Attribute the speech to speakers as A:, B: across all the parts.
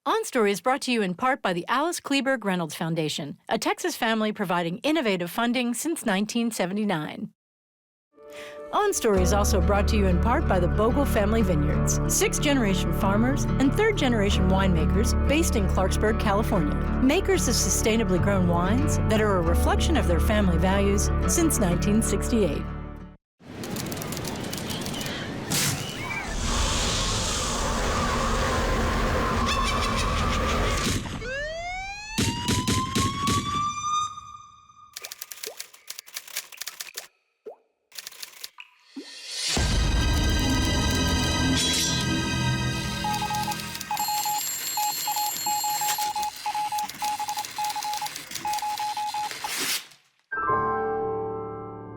A: On Story is brought to you in part by the Alice Kleberg Reynolds Foundation, a Texas family providing innovative funding since 1979. On Story is also brought to you in part by the Bogle Family Vineyards, 6th-generation farmers and 3rd-generation winemakers based in Clarksburg, California, makers of sustainably grown wines that are a reflection of their family values since 1968.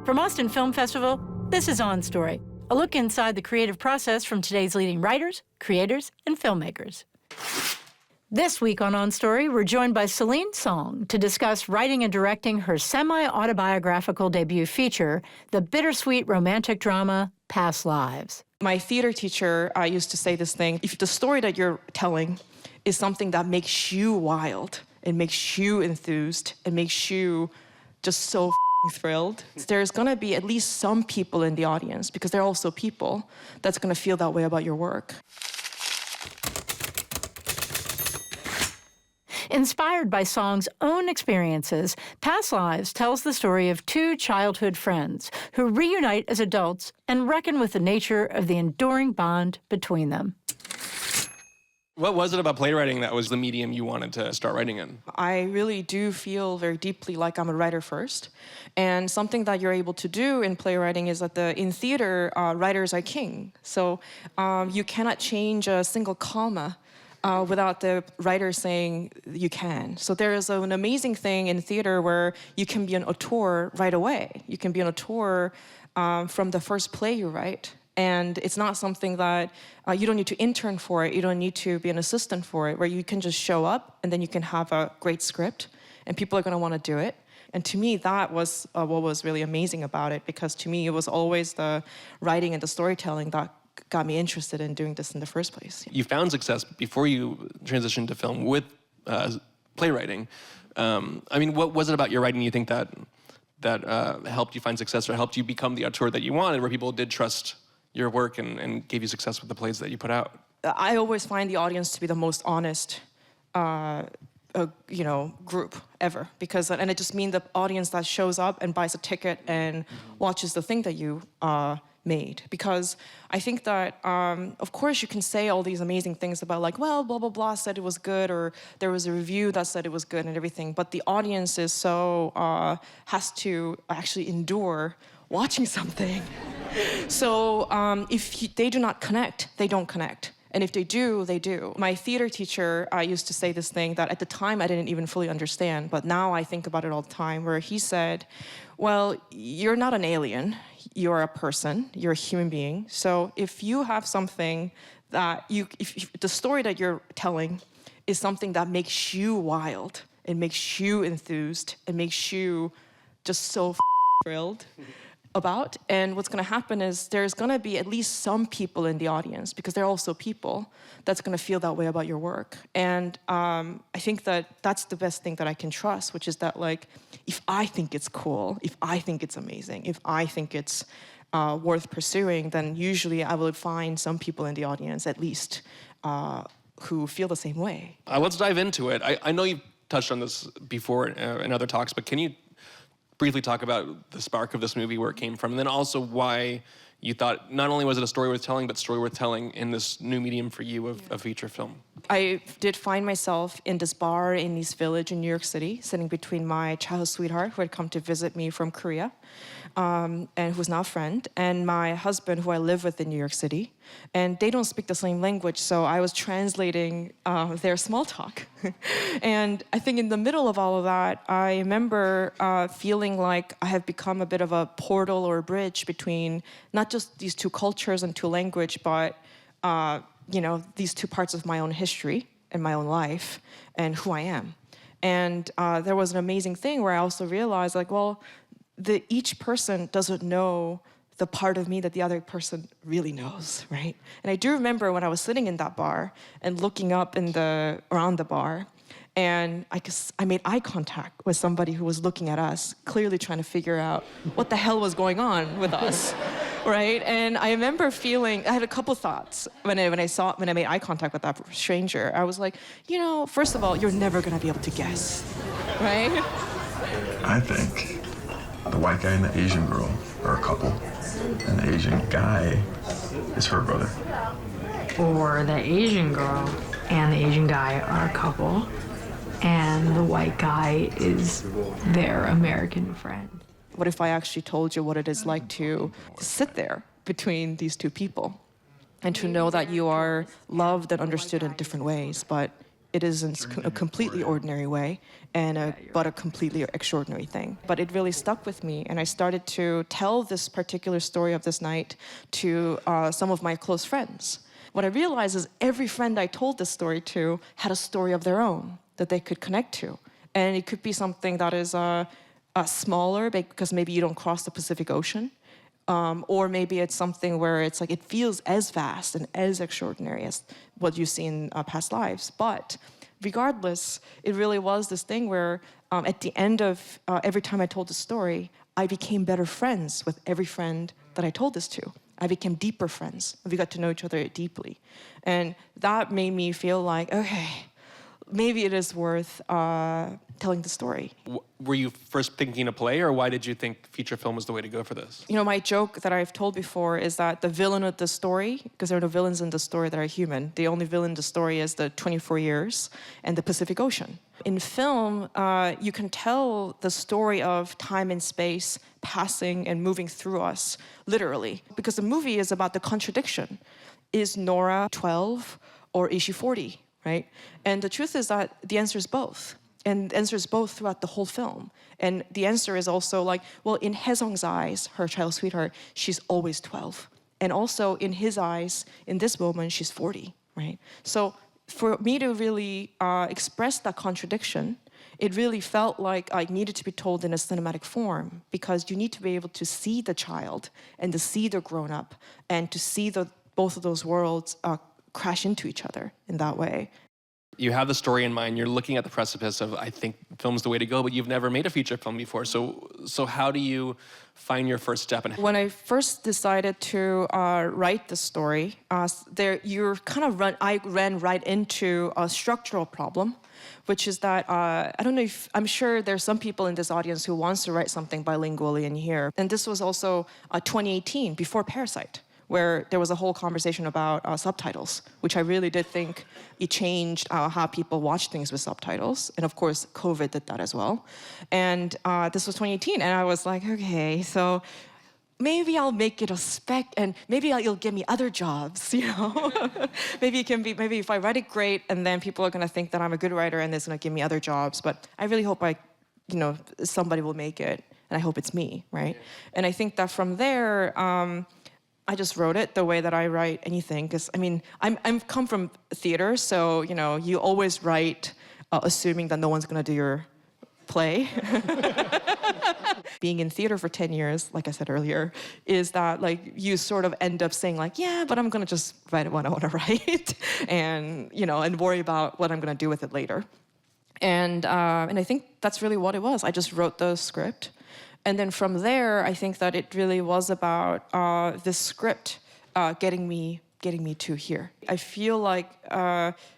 A: From Austin Film Festival, this is On Story, a look inside the creative process from today's leading writers, creators, and filmmakers. This week on Story, we're joined by Celine Song to discuss writing and directing her semi-autobiographical debut feature, the bittersweet romantic drama, Past Lives.
B: My theater teacher used to say this thing: if the story that you're telling is something that makes you wild, it makes you enthused, it makes you just so thrilled, there's going to be at least some people in the audience, because they're also people, that's going to feel that way about your work.
A: Inspired by Song's own experiences, Past Lives tells the story of two childhood friends who reunite as adults and reckon with the nature of the enduring bond between them.
C: What was it about playwriting that was the medium you wanted to start writing in?
B: I really do feel very deeply like I'm a writer first. And something that you're able to do in playwriting is that in theater, writers are king. So you cannot change a single comma without the writer saying you can. So there is an amazing thing in theater where you can be an auteur right away. You can be an auteur from the first play you write. And it's not something that you don't need to intern for it, you don't need to be an assistant for it, where you can just show up and then you can have a great script and people are going to want to do it. And to me, that was what was really amazing about it, because to me, it was always the writing and the storytelling that got me interested in doing this in the first place.
C: You found success before you transitioned to film with playwriting. I mean, what was it about your writing you think that helped you find success or helped you become the auteur that you wanted, where people did trust your work and gave you success with the plays that you put out?
B: I always find the audience to be the most honest group ever, because and it just means the audience that shows up and buys a ticket and watches the thing that you made. Because I think that of course you can say all these amazing things about, like, well, blah blah blah said it was good, or there was a review that said it was good and everything, but the audience is so has to actually endure watching something. So if they do not connect, they don't connect. And if they do, they do. My theater teacher used to say this thing that at the time I didn't even fully understand, but now I think about it all the time, where he said, well, you're not an alien, you're a person, you're a human being. So if you have something that if the story that you're telling is something that makes you wild, it makes you enthused, it makes you just so thrilled about, and what's going to happen is there's going to be at least some people in the audience, because they're also people, that's going to feel that way about your work. And I think that that's the best thing that I can trust, which is that, like, if I think it's cool, if I think it's amazing, if I think it's worth pursuing, then usually I will find some people in the audience at least who feel the same way.
C: Let's dive into it. I know you've touched on this before in other talks, but can you briefly talk about the spark of this movie, where it came from, and then also why you thought not only was it a story worth telling, but story worth telling in this new medium for you of a feature film?
B: I did find myself in this bar in East Village in New York City, sitting between my childhood sweetheart, who had come to visit me from Korea, and who's now a friend, and my husband, who I live with in New York City. And they don't speak the same language, so I was translating their small talk. And I think in the middle of all of that, I remember feeling like I have become a bit of a portal or a bridge between not just these two cultures and two language, but these two parts of my own history and my own life and who I am. And there was an amazing thing where I also realized, like, well, each person doesn't know the part of me that the other person really knows, right? And I do remember when I was sitting in that bar and looking up around the bar, and I made eye contact with somebody who was looking at us, clearly trying to figure out what the hell was going on with us, right? And I remember feeling, I had a couple thoughts when I made eye contact with that stranger. I was like, you know, first of all, you're never gonna be able to guess, right?
D: I think the white guy and the Asian girl are a couple, and the Asian guy is her brother.
E: Or the Asian girl and the Asian guy are a couple, and the white guy is their American friend.
B: What if I actually told you what it is like to sit there between these two people and to know that you are loved and understood in different ways, but it is in a completely ordinary way but a completely extraordinary thing. But it really stuck with me, and I started to tell this particular story of this night to some of my close friends. What I realized is every friend I told this story to had a story of their own that they could connect to. And it could be something that is smaller because maybe you don't cross the Pacific Ocean. Or maybe it's something where it's like it feels as vast and as extraordinary as what you see in past lives. But regardless, it really was this thing where at the end of every time I told the story, I became better friends with every friend that I told this to. I became deeper friends. We got to know each other deeply. And that made me feel like, okay, maybe it is worth telling the story.
C: Were you first thinking a play, or why did you think feature film was the way to go for this?
B: You know, my joke that I've told before is that the villain of the story, because there are no villains in the story that are human, the only villain in the story is the 24 years and the Pacific Ocean. In film, you can tell the story of time and space passing and moving through us, literally, because the movie is about the contradiction. Is Nora 12 or is she 40, right? And the truth is that the answer is both. And the answer is both throughout the whole film. And the answer is also like, well, in Haesung's eyes, her child sweetheart, she's always 12. And also in his eyes, in this moment, she's 40, right? So for me to really express that contradiction, it really felt like I needed to be told in a cinematic form, because you need to be able to see the child and to see the grown-up and to see both of those worlds crash into each other in that way.
C: You have the story in mind, you're looking at the precipice of, I think film's the way to go, but you've never made a feature film before. So how do you find your first step?
B: When I first decided to write the story, I ran right into a structural problem, which is that, I'm sure there's some people in this audience who wants to write something bilingually in here. And this was also 2018, before Parasite, where there was a whole conversation about subtitles, which I really did think it changed how people watch things with subtitles. And of course, COVID did that as well. And this was 2018, and I was like, okay, so maybe I'll make it a spec, and maybe you'll give me other jobs, you know? Maybe if I write it great, and then people are gonna think that I'm a good writer, and it's gonna give me other jobs. But I really hope somebody will make it, and I hope it's me, right? Yeah. And I think that from there, I just wrote it the way that I write anything, because I'm come from theater, so you always write assuming that no one's gonna do your play. Being in theater for 10 years, like I said earlier, is that like you sort of end up saying like, yeah, but I'm gonna just write what I want to write, and and worry about what I'm gonna do with it later. And I think that's really what it was. I just wrote the script. And then from there, I think that it really was about this script getting me to here. I feel like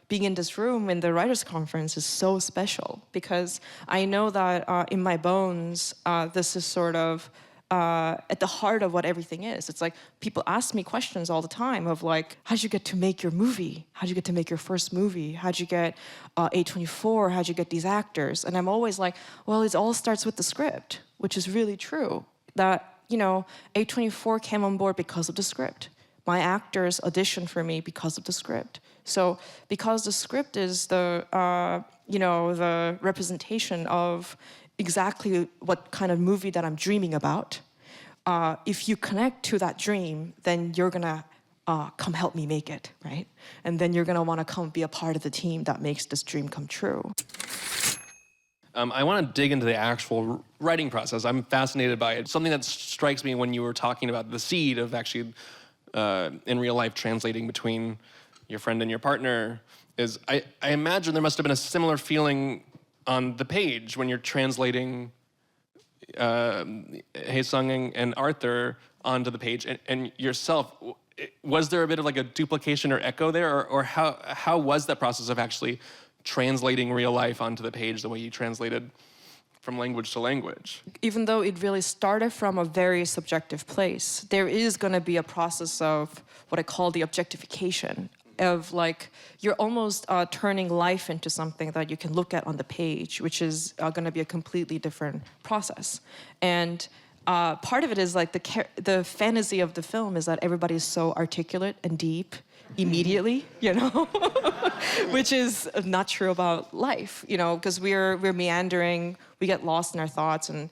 B: being in this room in the writers' conference is so special, because I know that in my bones, this is sort of at the heart of what everything is. It's like people ask me questions all the time of like, how'd you get to make your movie? How'd you get to make your first movie? How'd you get A24? How'd you get these actors? And I'm always like, well, it all starts with the script, which is really true. That, A24 came on board because of the script. My actors auditioned for me because of the script. So because the script is the representation of exactly what kind of movie that I'm dreaming about, if you connect to that dream, then you're gonna come help me make it, right? And then you're gonna wanna come be a part of the team that makes this dream come true.
C: I want to dig into the actual writing process. I'm fascinated by it. Something that strikes me when you were talking about the seed of actually, in real life, translating between your friend and your partner is I imagine there must have been a similar feeling on the page when you're translating Hae Sung and Arthur onto the page and yourself. Was there a bit of like a duplication or echo there, or how was that process of actually translating real life onto the page the way you translated from language to language?
B: Even though it really started from a very subjective place, there is going to be a process of what I call the objectification of like you're almost turning life into something that you can look at on the page, which is going to be a completely different process. And part of it is like the fantasy of the film is that everybody is so articulate and deep immediately, you know, which is not true about life, you know, because we're meandering, we get lost in our thoughts, and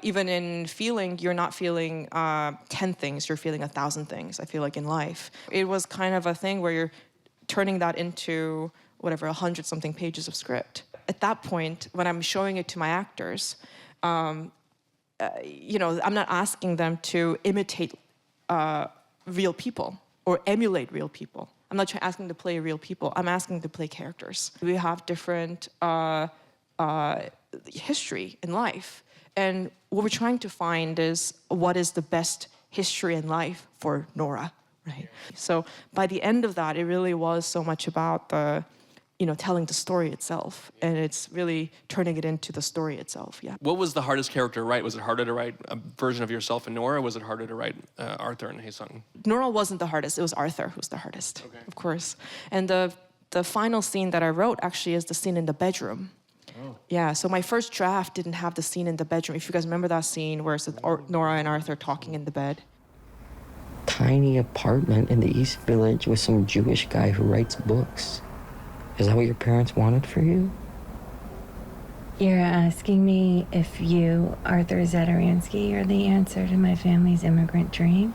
B: even in feeling, you're not feeling 10 things, you're feeling 1,000 things, I feel like, in life. It was kind of a thing where you're turning that into whatever, 100-something pages of script. At that point, when I'm showing it to my actors, you know, I'm not asking them to imitate real people or emulate real people. I'm not asking them to play real people. I'm asking them to play characters. We have different history in life. And what we're trying to find is what is the best history in life for Nora, right? So by the end of that, it really was so much about the, you know, telling the story itself. And it's really turning it into the story itself, yeah.
C: What was the hardest character to write? Was it harder to write a version of yourself in Nora, or was it harder to write Arthur and Hae Sung?
B: Nora wasn't the hardest, it was Arthur who was the hardest, of course. And the final scene that I wrote actually is the scene in the bedroom. Oh. Yeah, so my first draft didn't have the scene in the bedroom. If you guys remember that scene where it's Nora and Arthur talking in the bed.
F: Tiny apartment in the East Village with some Jewish guy who writes books. Is that what your parents wanted for you?
G: You're asking me if you, Arthur Zedaransky, are the answer to my family's immigrant dream?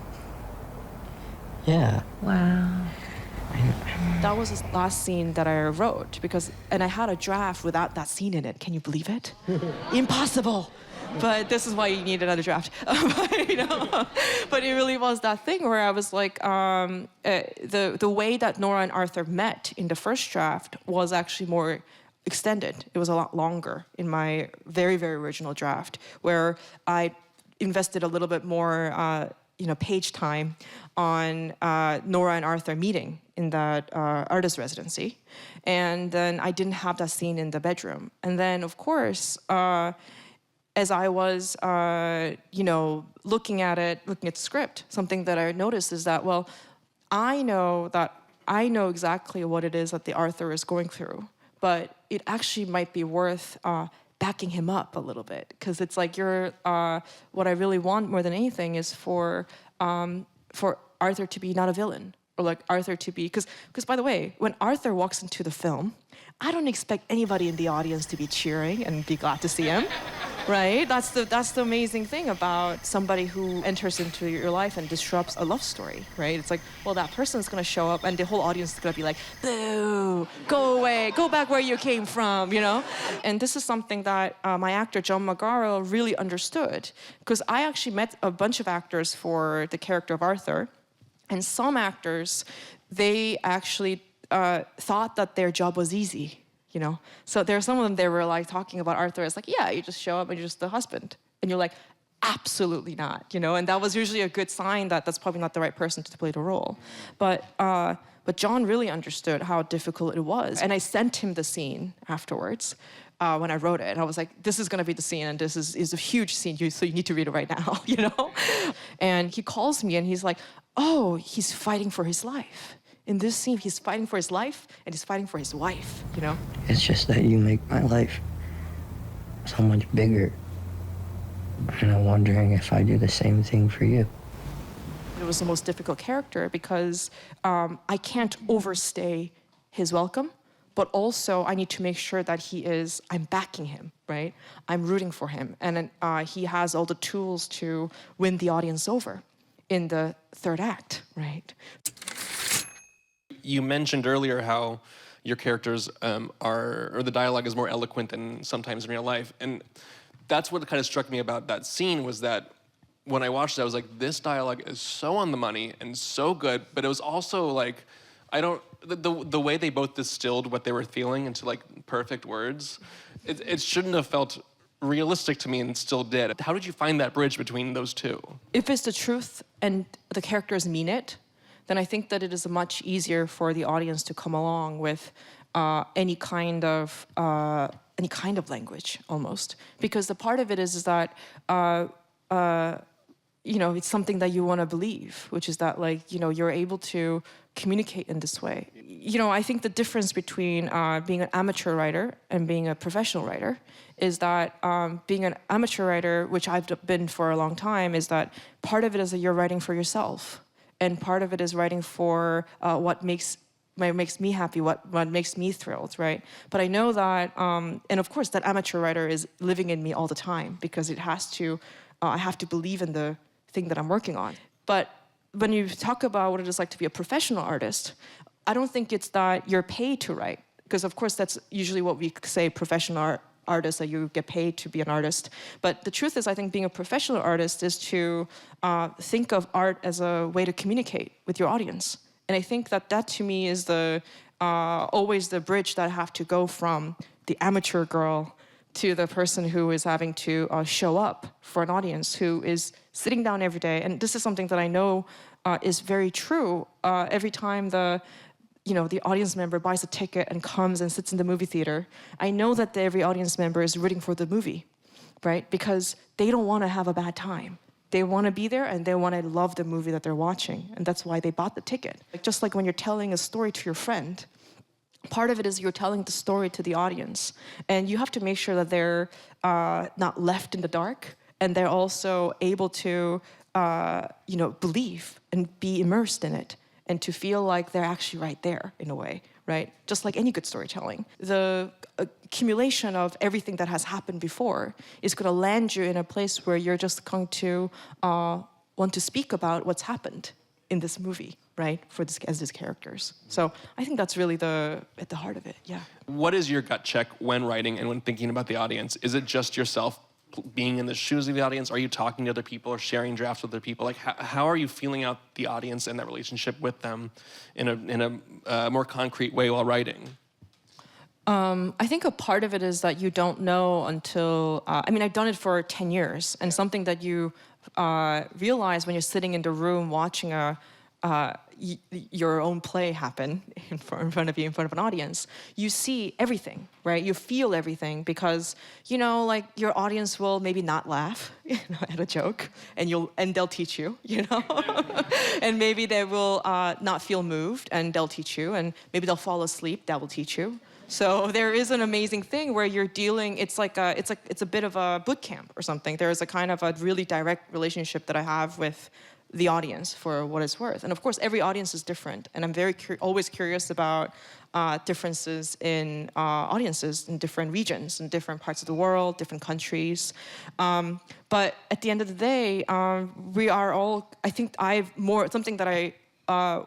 F: Yeah.
G: Wow.
B: That was the last scene that I wrote and I had a draft without that scene in it. Can you believe it? Impossible. But this is why you need another draft. You know? But it really was that thing where I was like, the way that Nora and Arthur met in the first draft was actually more extended. It was a lot longer in my very, very original draft, where I invested a little bit more you know, page time on Nora and Arthur meeting in that artist residency. And then I didn't have that scene in the bedroom. And then, of course, as I was, you know, looking at the script, something that I noticed is that, well, I know exactly what it is that the Arthur is going through, but it actually might be worth backing him up a little bit, because it's like what I really want more than anything is for Arthur to be not a villain, or like Arthur to be, because by the way, when Arthur walks into the film, I don't expect anybody in the audience to be cheering and be glad to see him, right? That's the amazing thing about somebody who enters into your life and disrupts a love story, right? It's like, well, that person's gonna show up and the whole audience is gonna be like, boo, go away, go back where you came from, you know? And this is something that my actor, John Magaro, really understood, because I actually met a bunch of actors for the character of Arthur, and some actors, they actually thought that their job was easy, you know? So there are some of them, they were like talking about Arthur as like, yeah, you just show up and you're just the husband. And you're like, absolutely not, you know? And that was usually a good sign that that's probably not the right person to play the role. But John really understood how difficult it was. And I sent him the scene afterwards when I wrote it. I was like, this is gonna be the scene, and this is a huge scene, so you need to read it right now, you know? And he calls me and he's like, oh, he's fighting for his life. In this scene, he's fighting for his life and he's fighting for his wife, you know?
F: It's just that you make my life so much bigger. And I'm wondering if I do the same thing for you.
B: It was the most difficult character because I can't overstay his welcome, but also I need to make sure that I'm backing him, right? I'm rooting for him. And he has all the tools to win the audience over in the third act, right?
C: You mentioned earlier how your characters or the dialogue is more eloquent than sometimes in real life. And that's what kind of struck me about that scene, was that when I watched it, I was like, this dialogue is so on the money and so good, but it was also like, the way they both distilled what they were feeling into like perfect words, it shouldn't have felt realistic to me and still did. How did you find that bridge between those two?
B: If it's the truth and the characters mean it, then I think that it is much easier for the audience to come along with any kind of language, almost. Because the part of it is that it's something that you want to believe, which is that you're able to communicate in this way. I think the difference between being an amateur writer and being a professional writer is that being an amateur writer, which I've been for a long time, is that part of it is that you're writing for yourself, and part of it is writing for what makes me happy, what makes me thrilled, right? But I know that, and of course, that amateur writer is living in me all the time, because I have to believe in the thing that I'm working on. But when you talk about what it is like to be a professional artist, I don't think it's that you're paid to write, because of course that's usually what we say, professional artists, that you get paid to be an artist. But the truth is, I think being a professional artist is to think of art as a way to communicate with your audience. And I think that to me is always the bridge that I have to go from the amateur girl to the person who is having to show up for an audience, who is sitting down every day. And this is something that I know is very true. Every time the audience member buys a ticket and comes and sits in the movie theater, I know that every audience member is rooting for the movie, right? Because they don't want to have a bad time. They want to be there and they want to love the movie that they're watching. And that's why they bought the ticket. Just like when you're telling a story to your friend, part of it is you're telling the story to the audience. And you have to make sure that they're not left in the dark, and they're also able to believe and be immersed in it, and to feel like they're actually right there in a way, right? Just like any good storytelling. The accumulation of everything that has happened before is going to land you in a place where you're just going to want to speak about what's happened in this movie, right? As these characters. So I think that's really at the heart of it, yeah.
C: What is your gut check when writing and when thinking about the audience? Is it just yourself being in the shoes of the audience? Are you talking to other people or sharing drafts with other people? Like, how are you feeling out the audience and that relationship with them in a more concrete way while writing?
B: I think a part of it is that you don't know until, I've done it for 10 years, and something that you realize when you're sitting in the room watching your own play happen in front of you, in front of an audience, you see everything, right? You feel everything, because your audience will maybe not laugh at a joke, and they'll teach you, and maybe they will not feel moved, and they'll teach you, and maybe they'll fall asleep, that will teach you. So there is an amazing thing where you're dealing. It's a bit of a boot camp or something. There is a kind of a really direct relationship that I have with the audience, for what it's worth. And of course, every audience is different, and I'm always curious about differences in audiences in different regions, in different parts of the world, different countries. But at the end of the day, we are all. I think something that I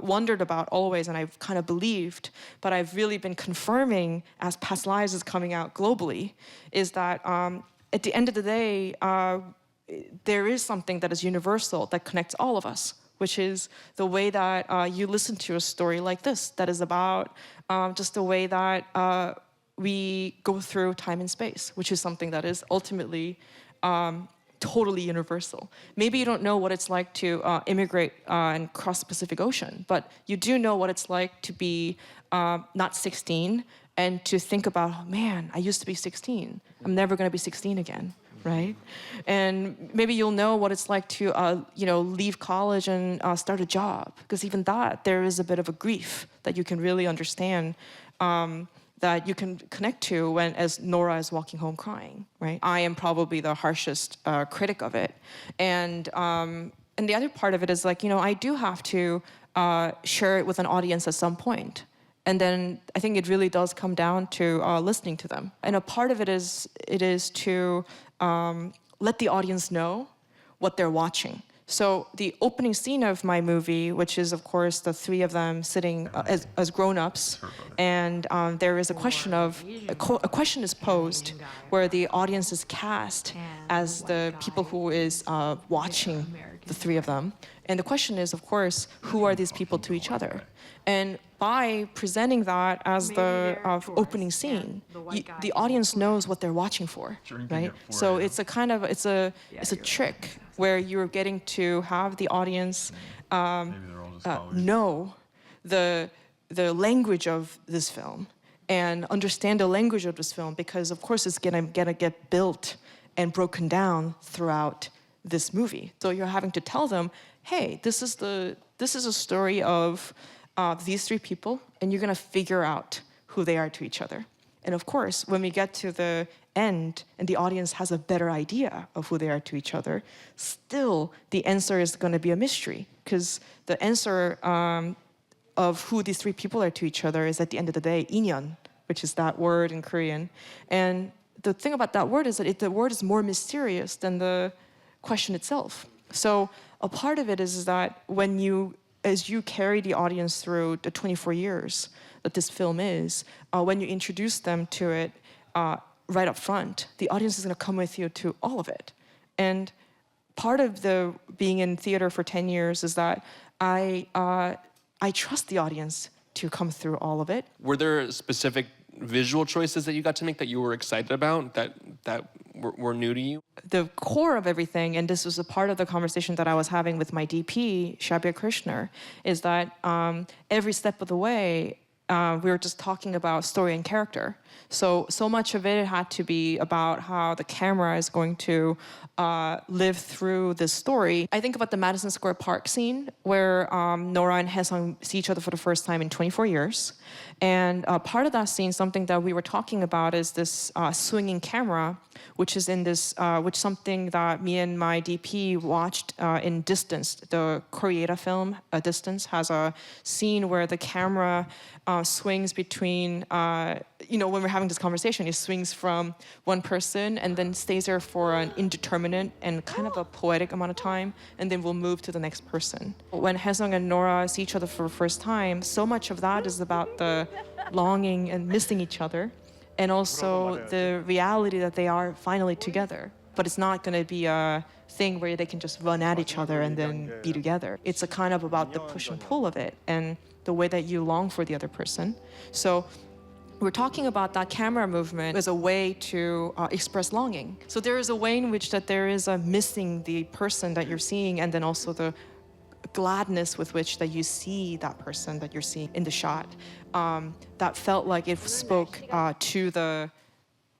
B: wondered about always, and I've kind of believed, but I've really been confirming as Past Lives is coming out globally, is that at the end of the day, there is something that is universal that connects all of us, which is the way that you listen to a story like this, that is about just the way that we go through time and space, which is something that is ultimately totally universal. Maybe you don't know what it's like to immigrate and cross the Pacific Ocean, but you do know what it's like to be not 16 and to think about, oh, man, I used to be 16. I'm never going to be 16 again, right? And maybe you'll know what it's like to leave college and start a job, because even that, there is a bit of a grief that you can really understand, that you can connect to as Nora is walking home crying, right? I am probably the harshest critic of it. And the other part of it is I do have to share it with an audience at some point. And then I think it really does come down to listening to them. And a part of it is to let the audience know what they're watching. So the opening scene of my movie, which is of course the three of them sitting as grown-ups, and there is a question a question is posed where the audience is cast as the people who is watching the three of them. And the question is, of course, who are these people to each other? And by presenting that as the opening scene, the audience knows what they're watching for, right? So it's a kind of it's a trick where you're getting to have the audience know the language of this film and understand the language of this film, because of course it's gonna get built and broken down throughout this movie. So you're having to tell them, hey, this is a story of these three people, and you're gonna figure out who they are to each other. And of course, when we get to the end and the audience has a better idea of who they are to each other, still the answer is gonna be a mystery, because the answer of who these three people are to each other is, at the end of the day, inyeon, which is that word in Korean. And the thing about that word is that the word is more mysterious than the question itself. So a part of it is that as you carry the audience through the 24 years that this film is, when you introduce them to it right up front, the audience is going to come with you to all of it. And part of the being in theater for 10 years is that I trust the audience to come through all of it.
C: Were there specific visual choices that you got to make that you were excited about, that were new to you?
B: The core of everything, and this was a part of the conversation that I was having with my DP, Shabir Krishner, is that every step of the way, we were just talking about story and character. So much of it had to be about how the camera is going to live through this story. I think about the Madison Square Park scene where Nora and Haesung see each other for the first time in 24 years. And part of that scene, something that we were talking about, is this swinging camera, which is in this, which something that me and my DP watched in Distance. The Koreeda film, Distance, has a scene where the camera swings between, when we're having this conversation, it swings from one person and then stays there for an indeterminate and kind of a poetic amount of time, and then we'll move to the next person. When Haesung and Nora see each other for the first time, so much of that is about the longing and missing each other, and also the reality that they are finally together. But it's not going to be a thing where they can just run at each other and then be together. It's a kind of about the push and pull of it and the way that you long for the other person. So we're talking about that camera movement as a way to express longing. So there is a way in which that there is a missing the person that you're seeing, and then also the gladness with which that you see that person that you're seeing in the shot. That felt like it spoke to the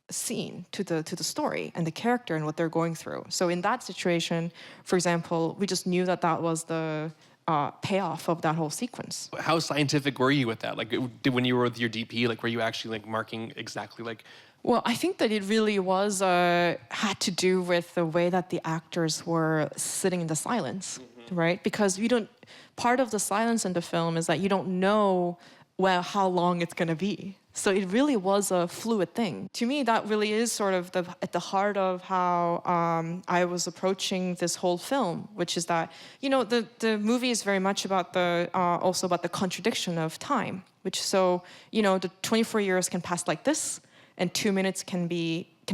B: scene, to the story and the character and what they're going through. So in that situation, for example, we just knew that that was the payoff of that whole sequence.
C: How scientific were you with that? Like, when you were with your DP, like, were you actually like marking exactly like?
B: Well, I think that it really was had to do with the way that the actors were sitting in the silence, right? Because part of the silence in the film is that you don't know how long it's going to be. So it really was a fluid thing. To me, that really is sort of at the heart of how I was approaching this whole film, which is that, the movie is very much about also about the contradiction of time, the 24 years can pass like this, and 2 minutes can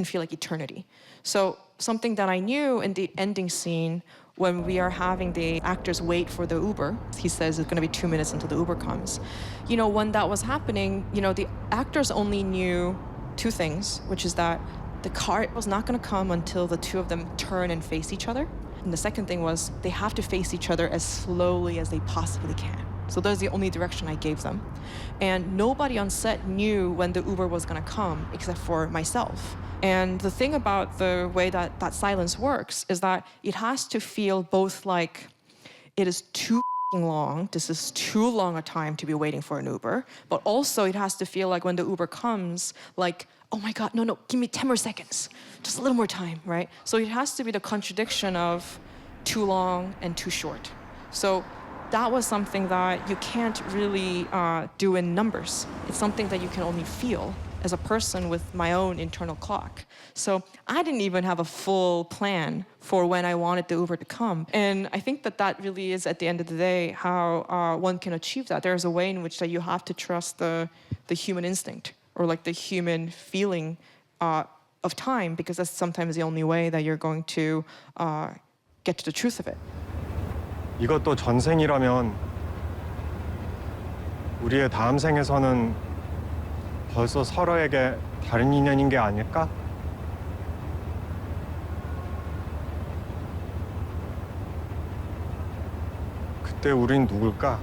B: feel like eternity. So something that I knew in the ending scene, when we are having the actors wait for the Uber, he says it's going to be 2 minutes until the Uber comes. When that was happening, the actors only knew two things, which is that the car was not going to come until the two of them turn and face each other. And the second thing was they have to face each other as slowly as they possibly can. So that's the only direction I gave them. And nobody on set knew when the Uber was going to come except for myself. And the thing about the way that silence works is that it has to feel both like it is too long, this is too long a time to be waiting for an Uber, but also it has to feel like when the Uber comes, like, oh my God, no, give me 10 more seconds, just a little more time, right? So it has to be the contradiction of too long and too short. So that was something that you can't really do in numbers. It's something that you can only feel. as a person with my own internal clock. So I didn't even have a full plan for when I wanted the Uber to come. And I think that that really is, at the end of the day, how one can achieve that. There's a way in which that you have to trust the human instinct, or like the human feeling of time, because that's sometimes the only way that you're going to get to the truth of it.
H: 이것도 전생이라면 우리의 다음 생에서는 벌써 서로에게 다른 인연인 게 아닐까? 그때 우린 누굴까?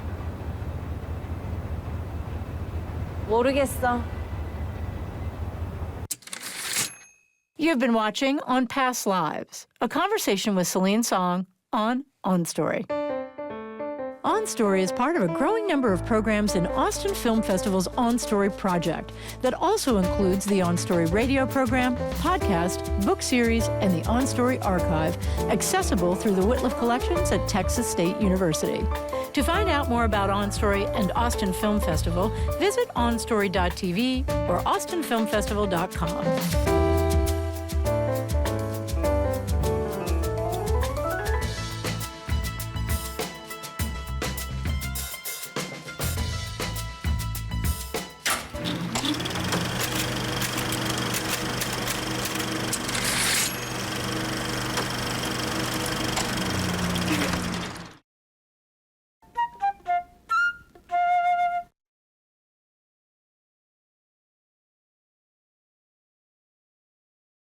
G: 모르겠어.
A: You've been watching On Past Lives, a conversation with Celine Song on Story. On Story is part of a growing number of programs in Austin Film Festival's On Story project that also includes the On Story radio program, podcast, book series, and the On Story archive, accessible through the Whitliff Collections at Texas State University. To find out more about On Story and Austin Film Festival, visit onstory.tv or austinfilmfestival.com.